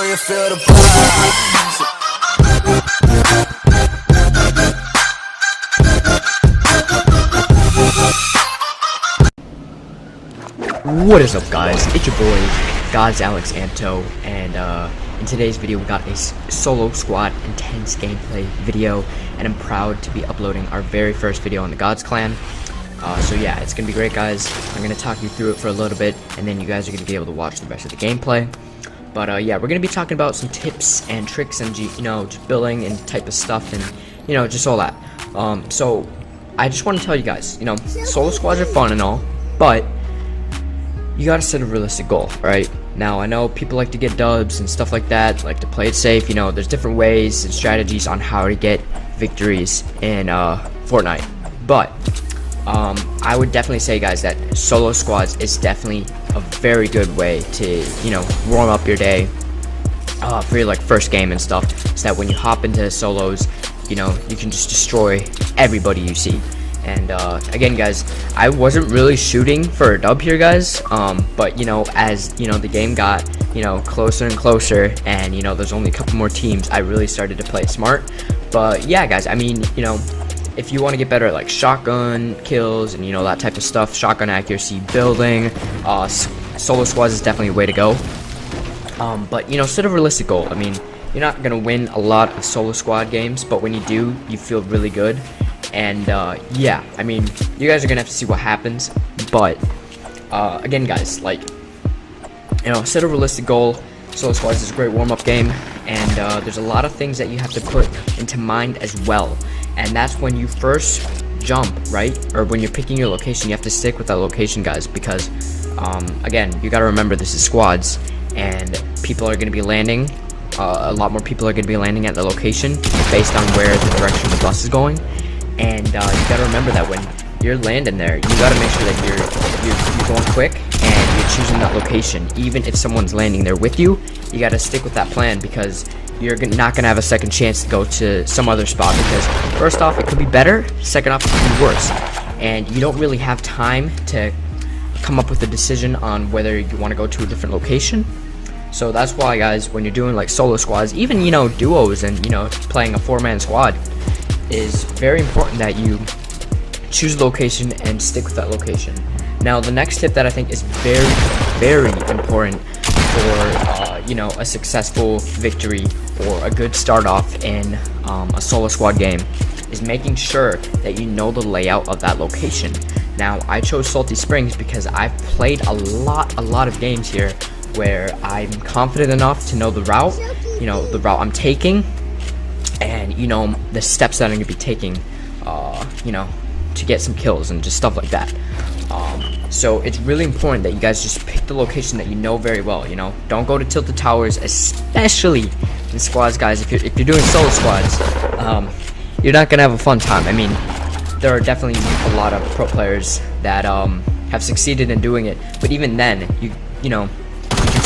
you feel the vibes. What is up, guys? It's your boy God's Alex Anto, and in today's video we got a solo squad intense gameplay video, and I'm proud to be uploading our very first video on the Gods clan. So yeah, it's gonna be great, guys. I'm gonna talk you through it for a little bit, and then you guys are gonna be able to watch the rest of the gameplay. But yeah, we're gonna be talking about some tips and tricks and just building and type of stuff, and just all that. So I just want to tell you guys, solo squads are fun and all, but you gotta set a realistic goal, right? Now, I know people like to get dubs and stuff like that, like to play it safe. There's different ways and strategies on how to get victories in Fortnite. But I would definitely say, guys, that solo squads is definitely a very good way to, warm up your day for your first game and stuff, so that when you hop into solos, you can just destroy everybody you see. And again, guys, I wasn't really shooting for a dub here, guys, but as the game got closer and closer, and there's only a couple more teams, I really started to play smart. But yeah, guys, I mean, if you want to get better at shotgun kills and that type of stuff, shotgun accuracy, building, solo squads is definitely a way to go. But set a realistic goal. I mean, you're not gonna win a lot of solo squad games, but when you do, you feel really good. And yeah, I mean, you guys are gonna have to see what happens. But again, guys, set a realistic goal. Solo squads is a great warm-up game, and there's a lot of things that you have to put into mind as well. And that's when you first jump, right? Or when you're picking your location, you have to stick with that location, guys, because again, you got to remember this is squads, and people are going to be landing. A lot more people are going to be landing at the location based on where the direction the bus is going. And you got to remember that when you're landing there, you got to make sure that you're going quick and you're choosing that location. Even if someone's landing there with you, you got to stick with that plan, because you're not going to have a second chance to go to some other spot, because first off, it could be better, second off, it could be worse, and you don't really have time to come up with a decision on whether you want to go to a different location. So that's why, guys, when you're doing solo squads, even duos, and playing a 4-man squad, is very important that you choose a location and stick with that location. Now, the next tip that I think is very, very important for a successful victory or a good start off in a solo squad game is making sure that you know the layout of that location. Now, I chose Salty Springs because I've played a lot of games here where I'm confident enough to know the route, the route I'm taking, and the steps that I'm gonna be taking, to get some kills and just stuff like that. So it's really important that you guys just pick the location that you know very well. Don't go to Tilted Towers, especially in squads, guys. If you're doing solo squads, you're not gonna have a fun time. I mean, there are definitely a lot of pro players that have succeeded in doing it, but even then, you can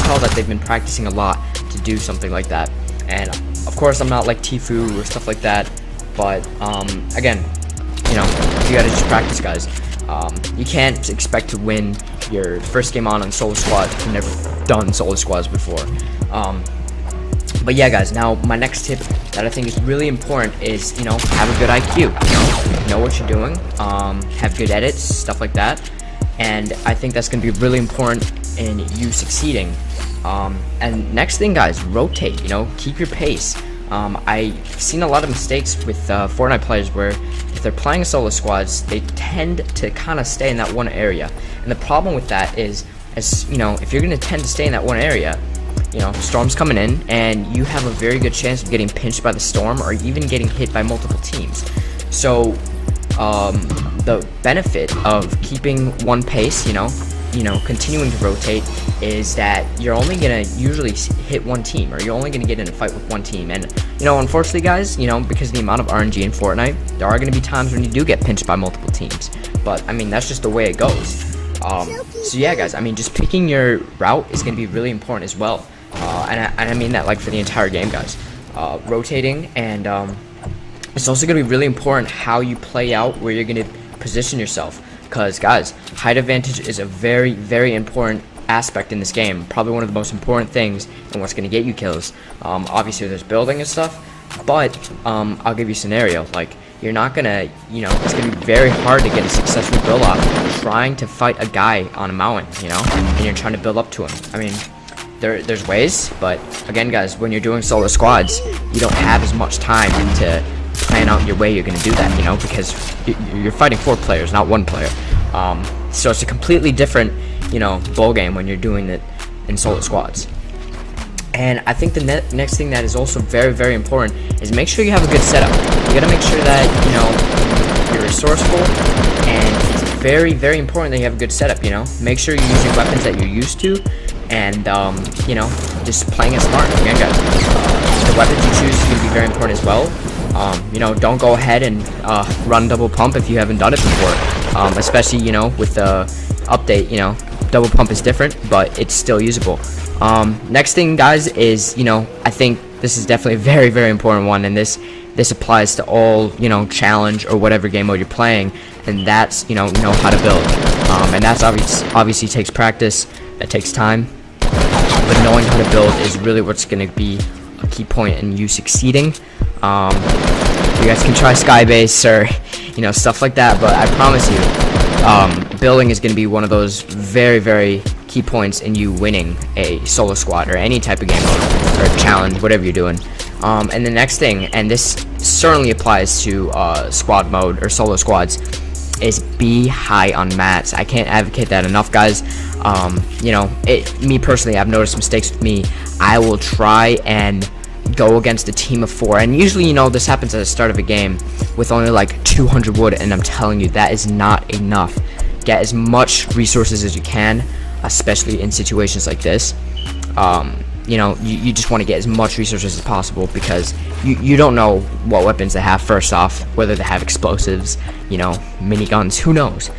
tell that they've been practicing a lot to do something like that. And of course, I'm not like Tfue or stuff like that, but again, you gotta just practice, guys. You can't expect to win your first game on solo squads if you've never done solo squads before. But yeah, guys, now my next tip that I think is really important is, have a good IQ. Know what you're doing, have good edits, stuff like that. And I think that's going to be really important in you succeeding. And next thing, guys, rotate, keep your pace. I've seen a lot of mistakes with Fortnite players where if they're playing solo squads, they tend to kind of stay in that one area. And the problem with that is, if you're going to tend to stay in that one area, storm's coming in, and you have a very good chance of getting pinched by the storm or even getting hit by multiple teams. So the benefit of keeping one pace, continuing to rotate, is that you're only gonna usually hit one team, or you're only gonna get in a fight with one team. And unfortunately, guys, because of the amount of RNG in Fortnite, there are gonna be times when you do get pinched by multiple teams. But I mean, that's just the way it goes. So yeah, guys, I mean, just picking your route is gonna be really important as well. And I mean that for the entire game, guys. Rotating, and it's also gonna be really important how you play out where you're gonna position yourself. Because, guys, height advantage is a very, very important aspect in this game, probably one of the most important things and what's going to get you kills. Obviously there's building and stuff, but I'll give you a scenario. Like, you're not gonna, it's gonna be very hard to get a successful build off trying to fight a guy on a mountain, and you're trying to build up to him. I mean, there's ways, but again, guys, when you're doing solo squads, you don't have as much time to plan out your way you're gonna do that, because you're fighting 4 players, not 1 player. So it's a completely different, ball game when you're doing it in solo squads. And I think the next thing that is also very, very important is make sure you have a good setup. You gotta make sure that, you're resourceful, and it's very, very important that you have a good setup, Make sure you're using weapons that you're used to, and, just playing it smart. Again, guys, the weapons you choose is gonna be very important as well. Don't go ahead and run double pump if you haven't done it before, especially, with the update, double pump is different, but it's still usable. Next thing, guys, is, I think this is definitely a very, very important one, and this applies to all, challenge or whatever game mode you're playing, and that's, know how to build. And that's obviously takes practice, that takes time, but knowing how to build is really what's going to be a key point in you succeeding. You guys can try Skybase or, stuff like that, but I promise you, building is going to be one of those very, very key points in you winning a solo squad or any type of game mode or challenge, whatever you're doing. And the next thing, and this certainly applies to squad mode or solo squads, is be high on mats. I can't advocate that enough, guys. Me personally, I've noticed mistakes with me. I will try and go against a team of 4, and usually, this happens at the start of a game with only like 200 wood, and I'm telling you, that is not enough. Get as much resources as you can, especially in situations like this. You just want to get as much resources as possible, because you don't know what weapons they have first off, whether they have explosives, miniguns, who knows.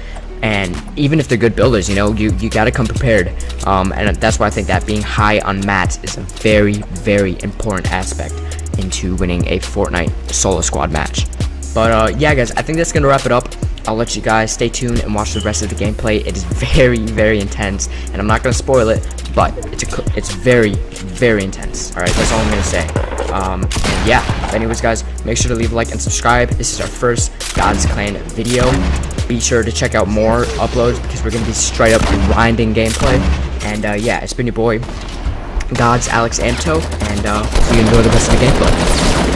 And even if they're good builders, you gotta come prepared. And that's why I think that being high on mats is a very, very important aspect into winning a Fortnite solo squad match. But yeah, guys, I think that's gonna wrap it up. I'll let you guys stay tuned and watch the rest of the gameplay. It is very, very intense, and I'm not gonna spoil it, but it's very, very intense. All right, that's all I'm gonna say. And yeah, anyways, guys, make sure to leave a like and subscribe. This is our first God's Clan video. Be sure to check out more uploads, because we're gonna be straight up grinding gameplay. And yeah, it's been your boy, God's Alex Anto, and hope you enjoy the rest of the gameplay.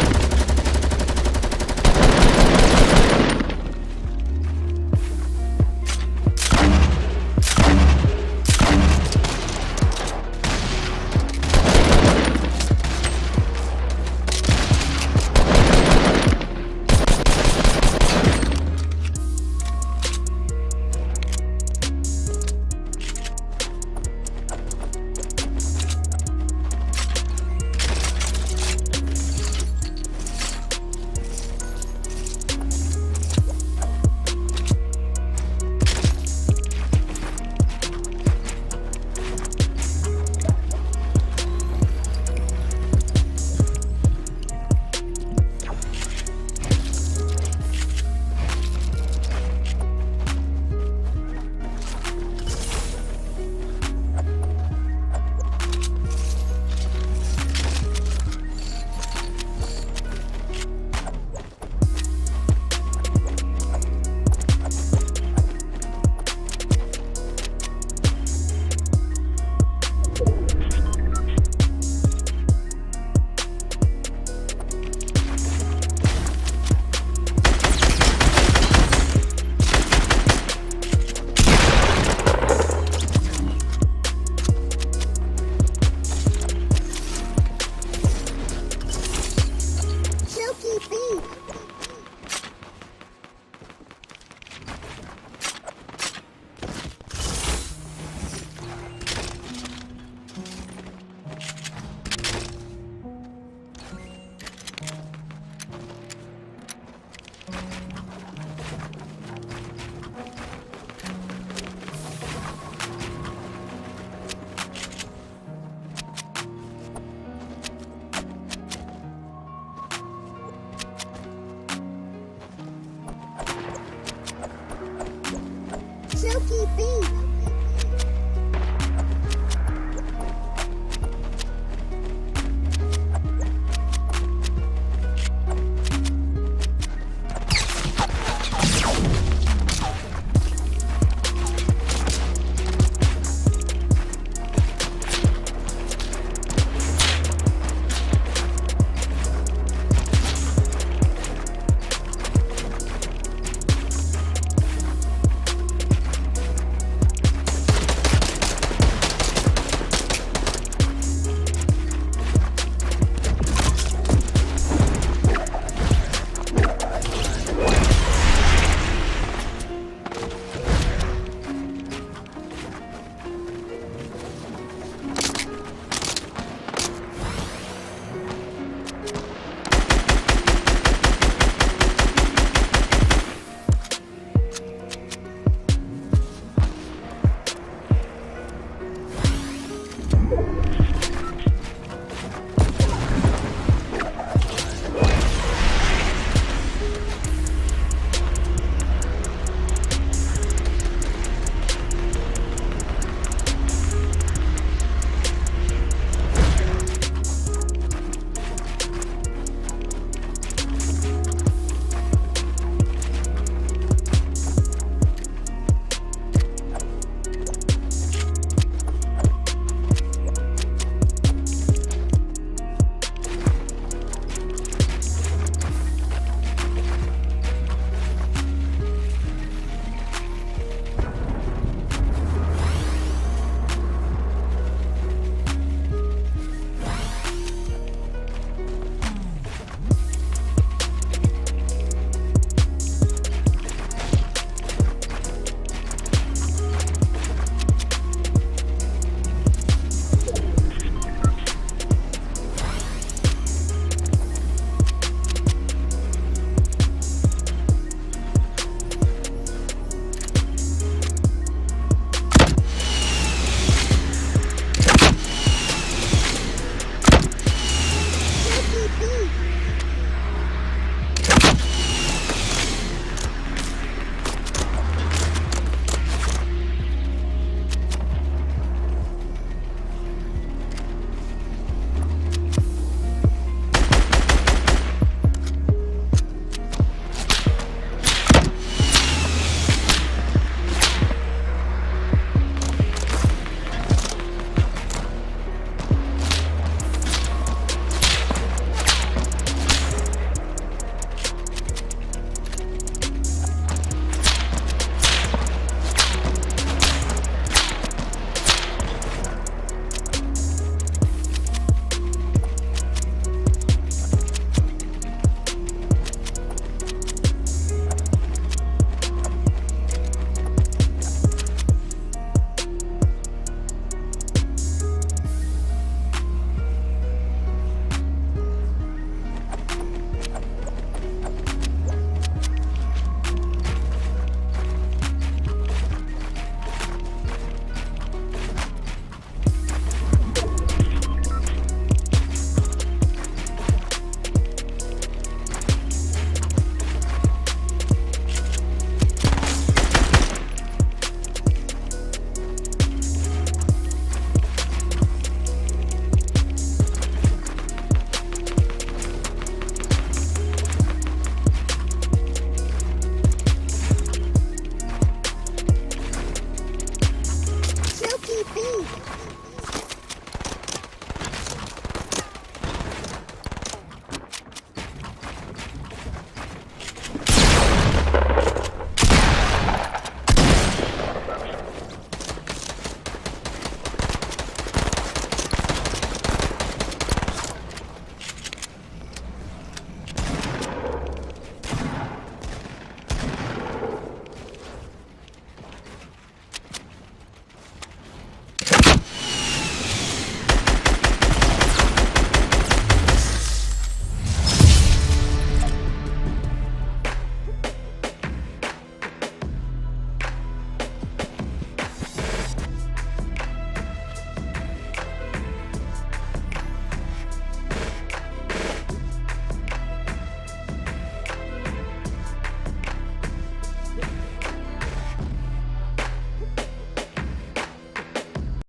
Chuki.